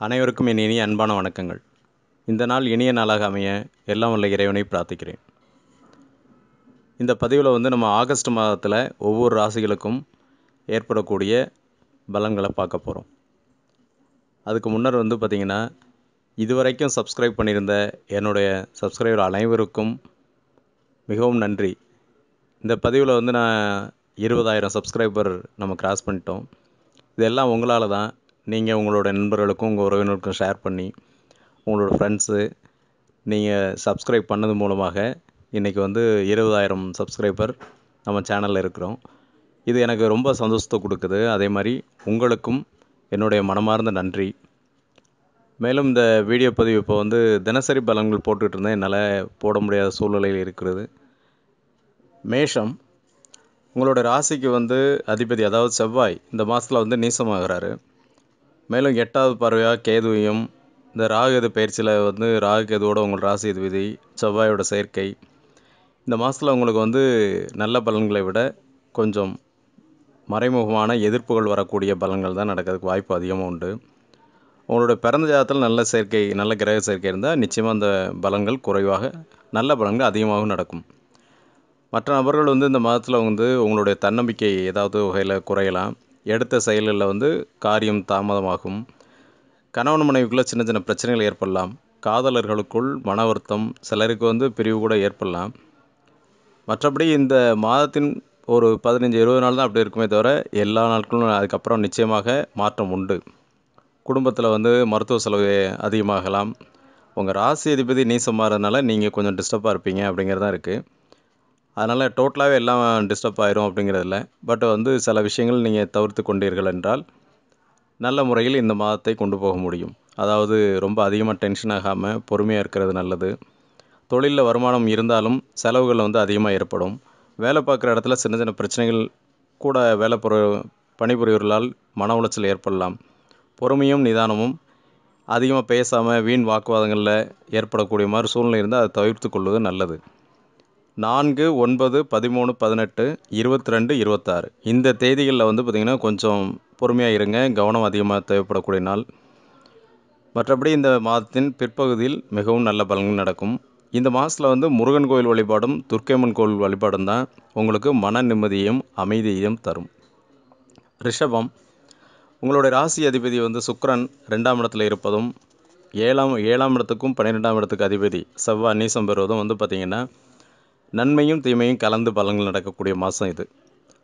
அனைவருக்கும் என் இனிய அன்பான வணக்கங்கள். இந்த நாள் இனிய நாளாக அமைய எல்லாம் வல்ல இறைவனை பிரார்த்திக்கிறேன். இந்த பதிவில் நம்ம ஆகஸ்ட் மாதத்தில் ஒவ்வொரு ராசிகளுக்கும் ஏற்படக்கூடிய பலன்களை பார்க்க போகிறோம். அதுக்கு முன்னர் பார்த்திங்கன்னா, இதுவரைக்கும் சப்ஸ்கிரைப் பண்ணியிருந்த என்னுடைய சப்ஸ்கிரைபர் அனைவருக்கும் மிகவும் நன்றி. இந்த பதிவில் நான் 20,000 சப்ஸ்கிரைபர் நம்ம கிராஸ் பண்ணிட்டோம். இதெல்லாம் உங்களால் தான். நீங்கள் உங்களோட நண்பர்களுக்கும் உங்கள் உறவினருக்கும் ஷேர் பண்ணி, உங்களோட ஃப்ரெண்ட்ஸு நீங்கள் சப்ஸ்கிரைப் பண்ணது மூலமாக இன்றைக்கி 20,000 சப்ஸ்கிரைபர் நம்ம சேனலில் இருக்கிறோம். இது எனக்கு ரொம்ப சந்தோஷத்தை கொடுக்குது. அதே மாதிரி உங்களுக்கும் என்னுடைய மனமார்ந்த நன்றி. மேலும் இந்த வீடியோ பதிவு இப்போ தினசரி பலன்கள் போட்டுக்கிட்டு இருந்தேன். என்னால் போட முடியாத சூழ்நிலையில் இருக்கிறது. மேஷம், உங்களோட ராசிக்கு அதிபதி, அதாவது செவ்வாய் இந்த மாதத்தில் நீசமாகிறாரு. மேலும் 8வது பார்வையாக கேதுவையும், இந்த ராகு பயிற்சியில் ராகு கேதுவோட உங்கள் ராசி அதிபதி செவ்வாயோட சேர்க்கை இந்த மாதத்தில் உங்களுக்கு நல்ல பலன்களை விட கொஞ்சம் மறைமுகமான எதிர்ப்புகள் வரக்கூடிய பலன்கள் தான் நடக்கிறதுக்கு வாய்ப்பு அதிகமாக உண்டு. உங்களோட பிறந்த ஜாதகத்தில் நல்ல சேர்க்கை, நல்ல கிரக சேர்க்கை இருந்தால் நிச்சயமாக அந்த பலன்கள் குறைவாக, நல்ல பலன்கள் அதிகமாகவும் நடக்கும். மற்ற நபர்கள் இந்த மாதத்தில் உங்களுடைய தன்னம்பிக்கை ஏதாவது வகையில் குறையலாம். எடுத்த செயல்களில் காரியம் தாமதமாகும். கணவன் மனைவிக்குள்ளே சின்ன சின்ன பிரச்சனைகள் ஏற்படலாம். காதலர்களுக்குள் மன வருத்தம், சிலருக்கு பிரிவு கூட ஏற்படலாம். மற்றபடி இந்த மாதத்தின் ஒரு 15-20 நாள் தான் அப்படி இருக்குமே தவிர, எல்லா நாட்களும் அதுக்கப்புறம் நிச்சயமாக மாற்றம் உண்டு. குடும்பத்தில் மருத்துவ செலவு அதிகமாகலாம். உங்கள் ராசி அதிபதி நீசமாகிறதுனால நீங்கள் கொஞ்சம் டிஸ்டர்பாக இருப்பீங்க அப்படிங்கிறதான் இருக்குது. அதனால் டோட்டலாகவே எல்லாம் டிஸ்டர்ப் ஆயிரும் அப்படிங்கிறதில்ல. பட் சில விஷயங்கள் நீங்கள் தவிர்த்து கொண்டீர்கள் என்றால் நல்ல முறையில் இந்த மாதத்தை கொண்டு போக முடியும். அதாவது ரொம்ப அதிகமாக டென்ஷன் ஆகாமல் பொறுமையாக இருக்கிறது நல்லது. தொழிலில் வருமானம் இருந்தாலும் செலவுகள் அதிகமாக ஏற்படும். வேலை பார்க்குற இடத்துல சின்ன சின்ன பிரச்சனைகள் கூட பணிபுரியவர்களால் மன உளைச்சல் ஏற்படலாம். பொறுமையும் நிதானமும், அதிகமாக பேசாமல் வீண் வாக்குவாதங்களில் ஏற்படக்கூடிய மாதிரி சூழ்நிலை இருந்தால் அதை தவிர்த்து கொள்வது நல்லது. 4, 9, 13, 18, 22, 26 இந்த தேதிகளில் பார்த்திங்கன்னா கொஞ்சம் பொறுமையாக இருங்க. கவனம் அதிகமாக தேவைப்படக்கூடிய நாள். மற்றபடி இந்த மாதத்தின் பிற்பகுதியில் மிகவும் நல்ல பலன்கள் நடக்கும். இந்த மாதத்தில் முருகன் கோயில் வழிபாடும் துர்க்கையம்மன் கோயில் வழிபாடும் தான் உங்களுக்கு மன நிம்மதியையும் அமைதியையும் தரும். ரிஷபம், உங்களுடைய ராசி அதிபதி சுக்கிரன் 2ஆம் இடத்துல இருப்பதும், 7ஆம் இடத்துக்கும் 12ஆம் இடத்துக்கு அதிபதி செவ்வாய் நீசம் பெறுவதும் பார்த்திங்கன்னா நன்மையும் தீமையும் கலந்து பலன்கள் நடக்கக்கூடிய மாதம் இது.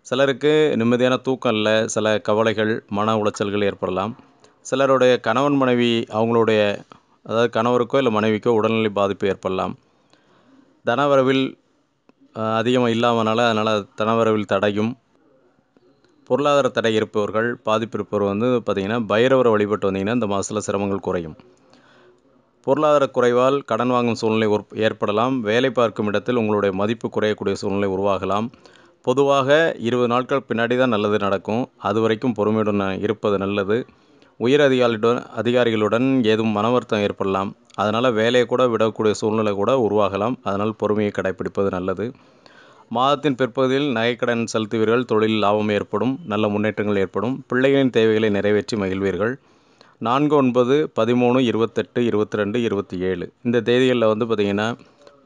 சிலருக்கு நிம்மதியான தூக்கம் இல்லை, சில கவலைகள், மன உளைச்சல்கள் ஏற்படலாம். சிலருடைய கணவன் மனைவி, அவங்களுடைய அதாவது கணவருக்கோ இல்லை மனைவிக்கோ உடல்நிலை பாதிப்பு ஏற்படலாம். தனவரவில் அதிகமாக இல்லாமனால அதனால் தனவரவில் தடையும், பொருளாதார தடை இருப்பவர்கள், பாதிப்பு இருப்பவர் பார்த்திங்கன்னா பைரவரை வழிபட்டு வந்தீங்கன்னா இந்த மாதத்தில் சிரமங்கள் குறையும். பொருளாதார குறைவால் கடன் வாங்கும் சூழ்நிலை ஏற்படலாம். வேலை பார்க்கும் இடத்தில் உங்களுடைய மதிப்பு குறையக்கூடிய சூழ்நிலை உருவாகலாம். பொதுவாக 20 நாட்கள் பின்னாடி தான் நல்லது நடக்கும். அது வரைக்கும் பொறுமையுடன் இருப்பது நல்லது. உயர் அதிகாரிகளுடன் ஏதும் மன வருத்தம் ஏற்படலாம். அதனால் வேலையை கூட விடக்கூடிய சூழ்நிலை கூட உருவாகலாம். அதனால் பொறுமையை கடைப்பிடிப்பது நல்லது. மாதத்தின் பிற்பகுதியில் நகைக்கடன் செலுத்துவீர்கள். தொழில் லாபம் ஏற்படும். நல்ல முன்னேற்றங்கள் ஏற்படும். பிள்ளைகளின் தேவைகளை நிறைவேற்றி மகிழ்வீர்கள். 4, 9, 13, 28, 22, 27 இந்த தேதிகளில் பார்த்திங்கன்னா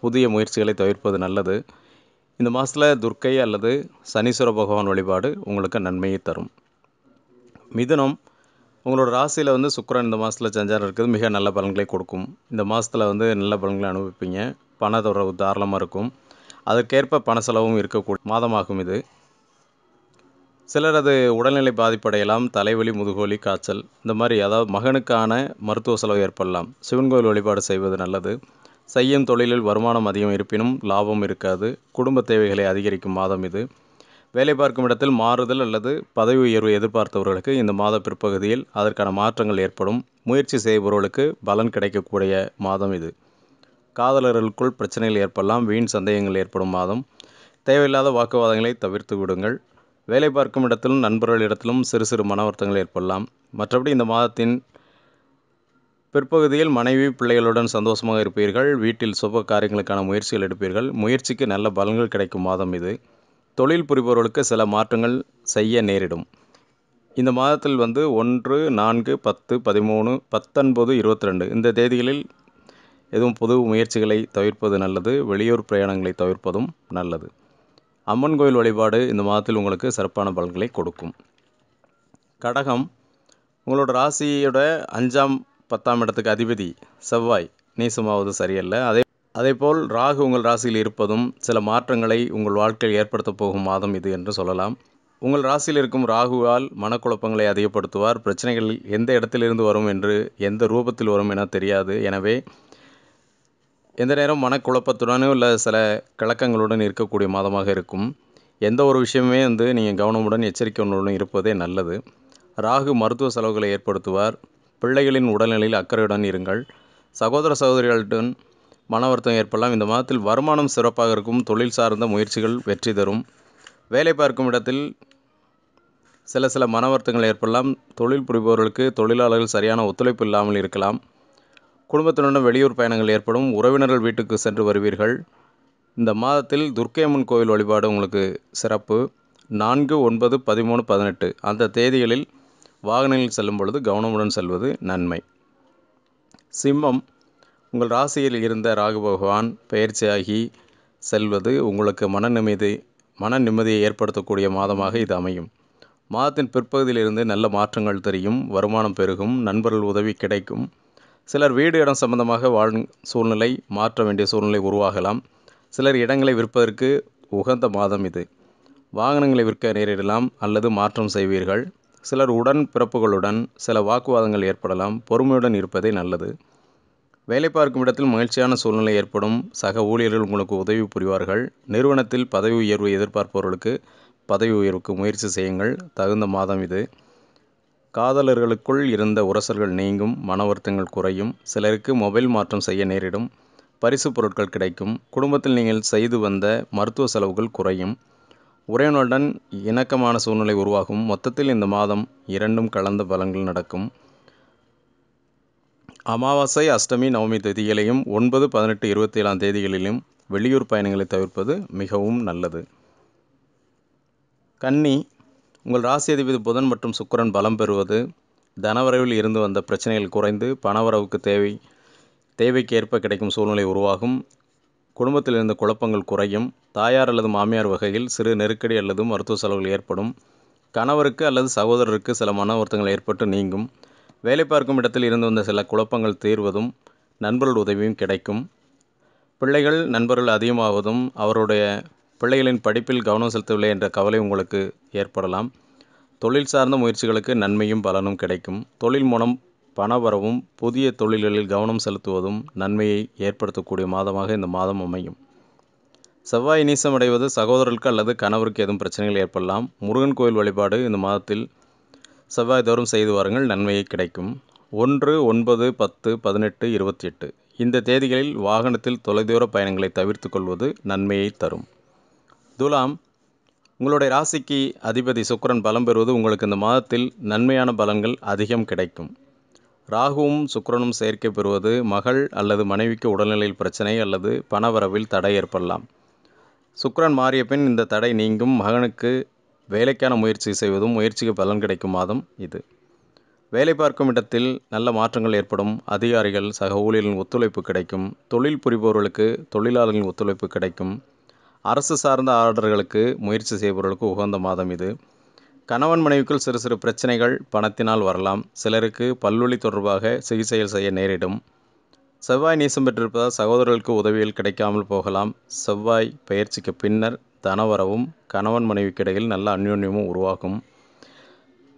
புதிய முயற்சிகளை தவிர்ப்பது நல்லது. இந்த மாதத்தில் துர்க்கை அல்லது சனீஸ்வர பகவான் வழிபாடு உங்களுக்கு நன்மையை தரும். மிதுனம், உங்களோட ராசியில் சுக்கிரன் இந்த மாதத்தில் சஞ்சாரம் இருக்கிறது மிக நல்ல பலன்களை கொடுக்கும். இந்த மாதத்தில் நல்ல பலன்களை அனுபவிப்பீங்க. பண தொடர்பு தாராளமாக இருக்கும். அதற்கேற்ப பண செலவும் இருக்கக்கூடிய மாதமாகும் இது. சிலரது உடல்நிலை பாதிப்படையலாம். தலைவலி, முதுகுவலி, காய்ச்சல் இந்த மாதிரி, அதாவது மகனுக்கான மருத்துவ செலவு ஏற்படலாம். சிவன் கோயில் வழிபாடு செய்வது நல்லது. செய்யும் தொழிலில் வருமானம் அதிகம் இருப்பினும் லாபம் இருக்காது. குடும்ப தேவைகளை அதிகரிக்கும் மாதம் இது. வேலை பார்க்கும் இடத்தில் மாறுதல் அல்லது பதவி உயர்வு எதிர்பார்த்தவர்களுக்கு இந்த மாத பிற்பகுதியில் அதற்கான மாற்றங்கள் ஏற்படும். முயற்சி செய்பவர்களுக்கு பலன் கிடைக்கக்கூடிய மாதம் இது. காதலர்களுக்குள் பிரச்சனைகள் ஏற்படலாம். வீண் சந்தேகங்கள் ஏற்படும் மாதம். தேவையில்லாத வாக்குவாதங்களை தவிர்த்து விடுங்கள். வேலை பார்க்கும் இடத்திலும் நண்பர்களிடத்திலும் சிறு சிறு மன வருத்தங்கள் ஏற்படலாம். மற்றபடி இந்த மாதத்தின் பிற்பகுதியில் மனைவி, பிள்ளைகளுடன் சந்தோஷமாக இருப்பீர்கள். வீட்டில் சுப காரியங்களுக்கான முயற்சிகள் எடுப்பீர்கள். முயற்சிக்கு நல்ல பலன்கள் கிடைக்கும் மாதம் இது. தொழில் புரிபவர்களுக்கு சில மாற்றங்கள் செய்ய நேரிடும். இந்த மாதத்தில் 1, 4, 10, 13, 19, 22 இந்த தேதிகளில் எதுவும் புது முயற்சிகளை தவிர்ப்பது நல்லது. வெளியூர் பிரயாணங்களை தவிர்ப்பதும் நல்லது. அம்மன் கோயில் வழிபாடு இந்த மாதத்தில் உங்களுக்கு சிறப்பான பலன்களை கொடுக்கும். கடகம், உங்களோட ராசியோட 5ஆம் 10ஆம் இடத்துக்கு அதிபதி செவ்வாய் நீசமாவது சரியல்ல. அதேபோல் ராகு உங்கள் ராசியில் இருப்பதும் சில மாற்றங்களை உங்கள் வாழ்க்கையில் ஏற்படுத்தப் போகும் மாதம் இது என்று சொல்லலாம். உங்கள் ராசியில் இருக்கும் ராகுவால் மனக்குழப்பங்களை அதிகப்படுத்துவார். பிரச்சனைகள் எந்த இடத்திலிருந்து வரும் என்று, எந்த ரூபத்தில் வரும் என தெரியாது. எனவே எந்த நேரம் மனக்குழப்பத்துடனோ இல்லை சில கலக்கங்களுடன் இருக்கக்கூடிய மாதமாக இருக்கும். எந்த ஒரு விஷயமே நீங்கள் கவனமுடன் எச்சரிக்கையுடன் இருப்பதே நல்லது. ராகு மருத்துவ செலவுகளை ஏற்படுத்துவார். பிள்ளைகளின் உடல்நிலையில் அக்கறையுடன் இருங்கள். சகோதர சகோதரிகளுடன் மன வருத்தம் ஏற்படலாம். இந்த மாதத்தில் வருமானம் சிறப்பாக இருக்கும். தொழில் சார்ந்த முயற்சிகள் வெற்றி தரும். வேலை பார்க்கும் இடத்தில் சில மன வருத்தங்கள் ஏற்படலாம். தொழில் புரிபவர்களுக்கு தொழிலாளர்கள் சரியான ஒத்துழைப்பு இல்லாமல் இருக்கலாம். குடும்பத்தினுடன் வெளியூர் பயணங்கள் ஏற்படும். உறவினர்கள் வீட்டுக்கு சென்று வருவீர்கள். இந்த மாதத்தில் துர்க்கை அம்மன் கோவில் வழிபாடு உங்களுக்கு சிறப்பு. 4, 9, 13, 18 அந்த தேதிகளில் வாகனங்களில் செல்லும் பொழுது கவனமுடன் செல்வது நன்மை. சிம்மம், உங்கள் ராசியில் இருந்த ராகு பகவான் பெயர்ச்சியாகி செல்வது உங்களுக்கு மன நிம்மதியை ஏற்படுத்தக்கூடிய மாதமாக இது அமையும். மாதத்தின் பிற்பகுதியிலிருந்து நல்ல மாற்றங்கள் தெரியும். வருமானம் பெருகும். நண்பர்கள் உதவி கிடைக்கும். சிலர் வீடு இடம் சம்பந்தமாக வாழும் சூழ்நிலை மாற்ற வேண்டிய சூழ்நிலை உருவாகலாம். சிலர் இடங்களை விற்பதற்கு உகந்த மாதம் இது. வாகனங்களை விற்க நேரிடலாம் அல்லது மாற்றம் செய்வீர்கள். சிலர் உடன் பிறப்புகளுடன் சில வாக்குவாதங்கள் ஏற்படலாம். பொறுமையுடன் இருப்பதே நல்லது. வேலை பார்க்கும் இடத்தில் மகிழ்ச்சியான சூழ்நிலை ஏற்படும். சக ஊழியர்கள் உங்களுக்கு உதவி புரிவார்கள். நிறுவனத்தில் பதவி உயர்வு எதிர்பார்ப்பவர்களுக்கு பதவி உயர்வுக்கு முயற்சி செய்யுங்கள். தகுந்த மாதம் இது. காதலர்களுக்குள் இருந்த உரசல்கள் நீங்கும். மன வருத்தங்கள் குறையும். சிலருக்கு மொபைல் மாற்றம் செய்ய நேரிடும். பரிசு பொருட்கள் கிடைக்கும். குடும்பத்தில் நீங்கள் செய்து வந்த மருத்துவ செலவுகள் குறையும். உறவினருடன் இணக்கமான சூழ்நிலை உருவாகும். மொத்தத்தில் இந்த மாதம் இரண்டும் கலந்த பலன்கள் நடக்கும். அமாவாசை, அஷ்டமி, நவமி தேதிகளையும் 9, 18, 27 தேதிகளிலும் வெளியூர் பயணங்களை தவிர்ப்பது மிகவும் நல்லது. கன்னி, உங்கள் ராசி அதிபதி புதன் மற்றும் சுக்கிரன் பலம் பெறுவது தனவரவில் இருந்து வந்த பிரச்சனைகள் குறைந்து பணவரவுக்கு தேவைக்கு ஏற்ப கிடைக்கும் சூழ்நிலை உருவாகும். குடும்பத்தில் இருந்த குழப்பங்கள் குறையும். தாயார் அல்லது மாமியார் வகையில் சிறு நெருக்கடி அல்லது மருத்துவ செலவுகள் ஏற்படும். கணவருக்கு அல்லது சகோதரருக்கு சில மன வருத்தங்கள் ஏற்பட்டு நீங்கும். வேலை பார்க்கும் இடத்தில் இருந்து வந்த சில குழப்பங்கள் தீர்வதும் நண்பர்கள் உதவியும் கிடைக்கும். பிள்ளைகள் நண்பர்கள் அதிகமாவதும் அவருடைய பிள்ளைகளின் படிப்பில் கவனம் செலுத்தவில்லை என்ற கவலை உங்களுக்கு ஏற்படலாம். தொழில் சார்ந்த முயற்சிகளுக்கு நன்மையும் பலனும் கிடைக்கும். தொழில் மூலம் பணவரவும் புதிய தொழில்களில் கவனம் செலுத்துவதும் நன்மையை ஏற்படுத்தக்கூடிய மாதமாக இந்த மாதம் அமையும். செவ்வாய் நீசமடைவது சகோதரர்களுக்கு அல்லது கணவருக்கு எதுவும் பிரச்சனைகள் ஏற்படலாம். முருகன் கோயில் வழிபாடு இந்த மாதத்தில் செவ்வாய் தோறும் செய்து வாருங்கள். நன்மையை கிடைக்கும். 1, 9, 10, 18, 28 இந்த தேதிகளில் வாகனத்தில் தொலைதூர பயணங்களை தவிர்த்து கொள்வது நன்மையை தரும். துலாம், உங்களுடைய ராசிக்கு அதிபதி சுக்கிரன் பலம் பெறுவது உங்களுக்கு இந்த மாதத்தில் நன்மையான பலன்கள் அதிகம் கிடைக்கும். ராகுவும் சுக்கிரனும் சேர்க்கை பெறுவது மகள் அல்லது மனைவிக்கு உடல்நிலையில் பிரச்சனை அல்லது பணவரவில் தடை ஏற்படலாம். சுக்கிரன் மாறிய பின் இந்த தடை நீங்கும். மகனுக்கு வேலைக்கான முயற்சி செய்வதும் முயற்சிக்கு பலன் கிடைக்கும் மாதம் இது. வேலை பார்க்கும் இடத்தில் நல்ல மாற்றங்கள் ஏற்படும். அதிகாரிகள் சக ஊழியர்களின் ஒத்துழைப்பு கிடைக்கும். தொழில் புரிபவர்களுக்கு தொழிலாளர்களின் ஒத்துழைப்பு கிடைக்கும். அரசு சார்ந்த ஆர்டர்களுக்கு முயற்சி செய்பவர்களுக்கு உகந்த மாதம் இது. கணவன் மனைவிக்குள் சிறு பிரச்சனைகள் பணத்தினால் வரலாம். சிலருக்கு பல்வலி தொடர்பாக சிகிச்சைகள் செய்ய நேரிடும். செவ்வாய் நீசம் பெற்றிருப்பதால் சகோதரர்களுக்கு உதவிகள் கிடைக்காமல் போகலாம். செவ்வாய் பெயர்ச்சிக்கு பின்னர் தனவரவும் கணவன் மனைவிக்கு இடையில் நல்ல அந்யோன்யமும் உருவாகும்.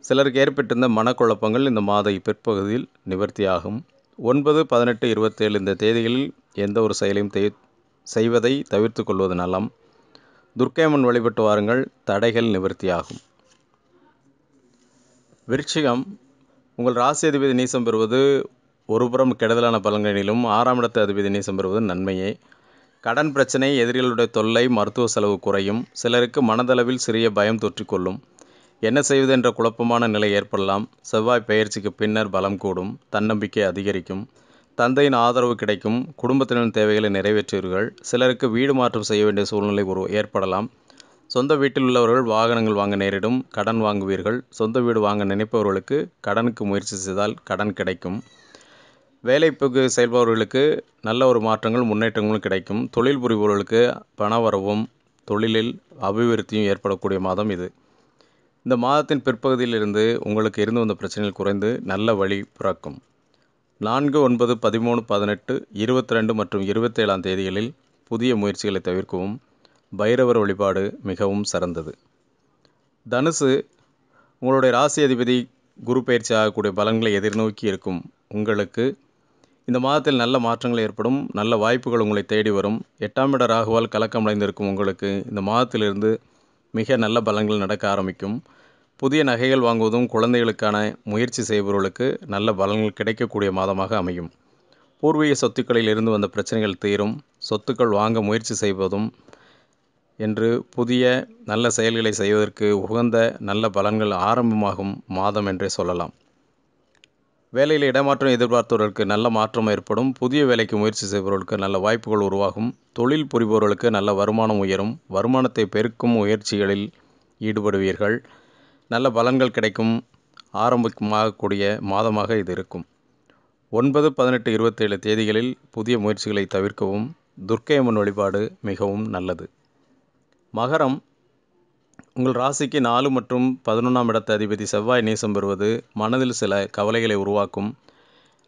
சிலருக்கு ஏற்பட்டிருந்த மனக்குழப்பங்கள் இந்த மாத பிற்பகுதியில் நிவர்த்தியாகும். 9, 18, 27 இந்த தேதிகளில் எந்த ஒரு செயலையும் செய்வதை தவிர்த்து கொள்வது நலம். துர்க்கை அம்மன் வழிபட்டு வாருங்கள். தடைகள் நிவர்த்தியாகும். விருச்சிகம், உங்கள் ராசி அதிபதி நீசம் பெறுவது ஒருபுறம் கெடுதலான பலன்களிலும் 6ஆம் இடத்து அதிபதி நீசம் பெறுவது நன்மையே. கடன் பிரச்சனை, எதிரிகளுடைய தொல்லை, மருத்துவ செலவு குறையும். சிலருக்கு மனதளவில் சிறிய பயம் தொற்றிக்கொள்ளும். என்ன செய்வது என்ற குழப்பமான நிலை ஏற்படலாம். செவ்வாய் பெயர்ச்சிக்கு பின்னர் பலம் கூடும். தன்னம்பிக்கை அதிகரிக்கும். தந்தையின் ஆதரவு கிடைக்கும். குடும்பத்தினரின் தேவைகளை நிறைவேற்றுவீர்கள். சிலருக்கு வீடு மாற்றம் செய்ய வேண்டிய சூழ்நிலை ஏற்படலாம். சொந்த வீட்டில் உள்ளவர்கள் வாகனங்கள் வாங்க நேரிடும், கடன் வாங்குவீர்கள். சொந்த வீடு வாங்க நினைப்பவர்களுக்கு கடனுக்கு முயற்சி செய்தால் கடன் கிடைக்கும். வேலைக்கு செயல்பவர்களுக்கு நல்ல ஒரு மாற்றங்கள் முன்னேற்றங்களும் கிடைக்கும். தொழில் புரிபவர்களுக்கு பணவரவும் தொழிலில் அபிவிருத்தியும் ஏற்படக்கூடிய மாதம் இது. இந்த மாதத்தின் பிற்பகுதியிலிருந்து உங்களுக்கு இருந்து வந்த பிரச்சனைகள் குறைந்து நல்ல வழி பிறக்கும். 4, 9, 13, 18, 22 மற்றும் 27ஆம் தேதிகளில் புதிய முயற்சிகளை தவிர்க்கவும். பைரவர் வழிபாடு மிகவும் சிறந்தது. தனுசு, உங்களுடைய ராசி அதிபதி குரு பயிற்சி ஆகக்கூடிய பலன்களை எதிர்நோக்கி இருக்கும் உங்களுக்கு இந்த மாதத்தில் நல்ல மாற்றங்கள் ஏற்படும். நல்ல வாய்ப்புகள் உங்களை தேடி வரும். 8ஆம் இட ராகுவால் கலக்கமடைந்திருக்கும் உங்களுக்கு இந்த மாதத்திலிருந்து மிக நல்ல பலன்கள் நடக்க ஆரம்பிக்கும். புதிய நகைகள் வாங்குவதும் குழந்தைகளுக்கான முயற்சி செய்பவர்களுக்கு நல்ல பலன்கள் கிடைக்கக்கூடிய மாதமாக அமையும். பூர்வீக சொத்துக்களில் இருந்து வந்த பிரச்சனைகள் தீரும். சொத்துக்கள் வாங்க முயற்சி செய்வதும் என்று புதிய நல்ல செயல்களை செய்வதற்கு உகந்த நல்ல பலன்கள் ஆரம்பமாகும் மாதம் என்றே சொல்லலாம். வேலையில் இடமாற்றம் எதிர்பார்த்தவர்களுக்கு நல்ல மாற்றம் ஏற்படும். புதிய வேலைக்கு முயற்சி செய்பவர்களுக்கு நல்ல வாய்ப்புகள் உருவாகும். தொழில் புரிபவர்களுக்கு நல்ல வருமானம் உயரும். வருமானத்தை பெருக்கும் முயற்சிகளில் ஈடுபடுவீர்கள். நல்ல பலன்கள் கிடைக்கும் ஆரம்பமாகக்கூடிய மாதமாக இது இருக்கும். 9, 18, 27 தேதிகளில் புதிய முயற்சிகளை தவிர்க்கவும். துர்க்கையம்மன் வழிபாடு மிகவும் நல்லது. மகரம், உங்கள் ராசிக்கு 4 மற்றும் 11ஆம் இடத்த அதிபதி செவ்வாய் நேசம் பெறுவது மனதில் சில கவலைகளை உருவாக்கும்.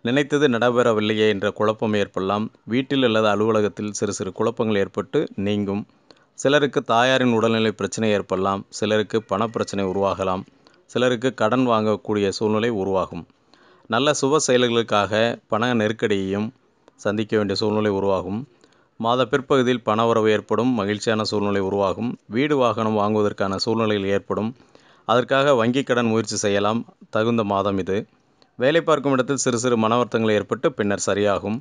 நினைத்தது நடைபெறவில்லையே என்ற குழப்பம் ஏற்படலாம். வீட்டில் அல்லது அலுவலகத்தில் சிறு சிறு குழப்பங்கள் ஏற்பட்டு நீங்கும். சிலருக்கு தாயாரின் உடல்நிலை பிரச்சனை ஏற்படலாம். சிலருக்கு பணப்பிரச்சனை உருவாகலாம். சிலருக்கு கடன் வாங்கக்கூடிய சூழ்நிலை உருவாகும். நல்ல சுப செயல்களுக்காக பண நெருக்கடியையும் சந்திக்க வேண்டிய சூழ்நிலை உருவாகும். மாத பிற்பகுதியில் பணவரவு ஏற்படும். மகிழ்ச்சியான சூழ்நிலை உருவாகும். வீடு வாகனம் வாங்குவதற்கான சூழ்நிலைகள் ஏற்படும். அதற்காக வங்கி கடன் முயற்சி செய்யலாம். தகுந்த மாதம் இது. வேலை பார்க்கும் இடத்தில் சிறு சிறு மனவர்த்தங்கள் ஏற்பட்டு பின்னர் சரியாகும்.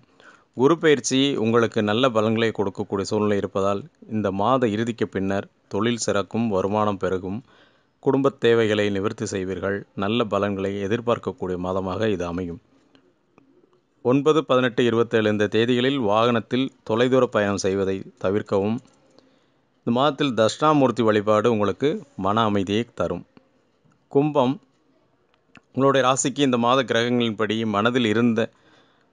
குரு பயிற்சி உங்களுக்கு நல்ல பலன்களை கொடுக்கக்கூடிய சூழ்நிலை இருப்பதால் இந்த மாத இறுதிக்கு பின்னர் தொழில் சிறக்கும், வருமானம் பெருகும், குடும்ப தேவைகளை நிவர்த்தி செய்வீர்கள். நல்ல பலன்களை எதிர்பார்க்கக்கூடிய மாதமாக இது அமையும். 9, 18, 27 இந்த தேதிகளில் வாகனத்தில் தொலைதூர பயணம் செய்வதை தவிர்க்கவும். இந்த மாதத்தில் தட்சிணாமூர்த்தி வழிபாடு உங்களுக்கு மன அமைதியை தரும். கும்பம், உங்களுடைய ராசிக்கு இந்த மாத கிரகங்களின்படி மனதில் இருந்த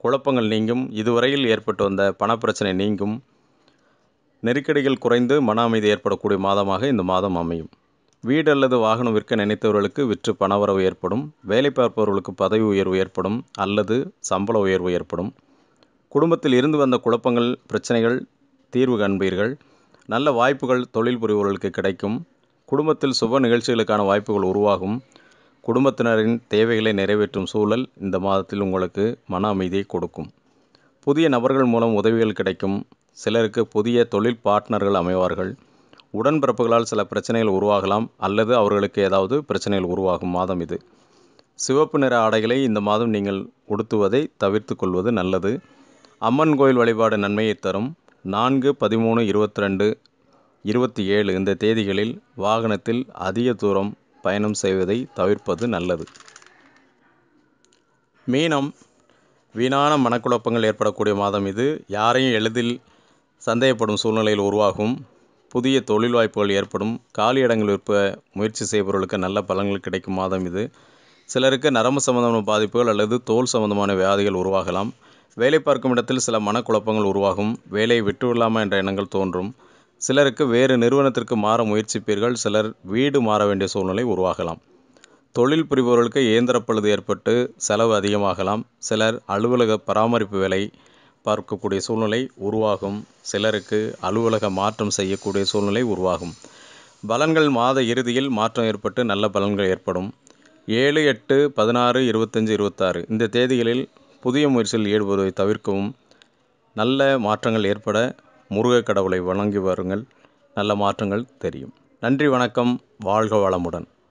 குழப்பங்கள் நீங்கும். இதுவரையில் ஏற்பட்டு வந்த பணப்பிரச்சனை நீங்கும். நெருக்கடிகள் குறைந்து மன அமைதி ஏற்படக்கூடிய மாதமாக இந்த மாதம் அமையும். வீடு அல்லது வாகனம் விற்க நினைத்தவர்களுக்கு விற்று பணவரவு ஏற்படும். வேலை பார்ப்பவர்களுக்கு பதவி உயர்வு ஏற்படும் அல்லது சம்பள உயர்வு ஏற்படும். குடும்பத்தில் இருந்து வந்த குழப்பங்கள் பிரச்சனைகள் தீர்வு காண்பீர்கள். நல்ல வாய்ப்புகள் தொழில் புரிபவர்களுக்கு கிடைக்கும். குடும்பத்தில் சுப நிகழ்ச்சிகளுக்கான வாய்ப்புகள் உருவாகும். குடும்பத்தினரின் தேவைகளை நிறைவேற்றும் சூழல் இந்த மாதத்தில் உங்களுக்கு மன அமைதியை கொடுக்கும். புதிய நபர்கள் மூலம் உதவிகள் கிடைக்கும். சிலருக்கு புதிய தொழில் பார்ட்னர்கள் அமைவார்கள். உடன்பிறப்புகளால் சில பிரச்சனைகள் உருவாகலாம் அல்லது அவர்களுக்கு ஏதாவது பிரச்சனைகள் உருவாகும் மாதம் இது. சிவப்பு நிற ஆடைகளை இந்த மாதம் நீங்கள் உடுத்துவதை தவிர்த்து கொள்வது நல்லது. அம்மன் கோயில் வழிபாடு நன்மையை தரும். 4, 13, 22, 27 இந்த தேதிகளில் வாகனத்தில் அதிக தூரம் பயணம் செய்வதை தவிர்ப்பது நல்லது. மீனம், வீணான மனக்குழப்பங்கள் ஏற்படக்கூடிய மாதம் இது. யாரையும் எளிதில் சந்தேகப்படும் சூழ்நிலையில் உருவாகும். புதிய தொழில் வாய்ப்புகள் ஏற்படும். காலி இடங்கள் விற்ப முயற்சி செய்பவர்களுக்கு நல்ல பலன்கள் கிடைக்கும் மாதம் இது. சிலருக்கு நரம்பு சம்பந்தமான பாதிப்புகள் அல்லது தோல் சம்பந்தமான வியாதிகள் உருவாகலாம். வேலை பார்க்கும் இடத்தில் சில மனக்குழப்பங்கள் உருவாகும். வேலையை விட்டுவிடலாமா என்ற எண்ணங்கள் தோன்றும். சிலருக்கு வேறு நிறுவனத்திற்கு மாற முயற்சிப்பீர்கள். சிலர் வீடு மாற வேண்டிய சூழ்நிலை உருவாகலாம். தொழில் புரிபவர்களுக்கு இயந்திரப்பழுது ஏற்பட்டு செலவு அதிகமாகலாம். சிலர் அலுவலக பராமரிப்பு வேலை பார்க்கக்கூடிய சூழ்நிலை உருவாகும். சிலருக்கு அலுவலக மாற்றம் செய்யக்கூடிய சூழ்நிலை உருவாகும். பலன்கள் மாத இறுதியில் மாற்றம் ஏற்பட்டு நல்ல பலன்கள் ஏற்படும். 7, 8, 16, 25, 26 இந்த தேதிகளில் புதிய முயற்சியில் ஈடுபடுவதை தவிர்க்கவும். நல்ல மாற்றங்கள் ஏற்பட முருகக் கடவுளை வணங்கி வாருங்கள். நல்ல மாற்றங்கள் தெரியும். நன்றி, வணக்கம். வாழ்க வளமுடன்.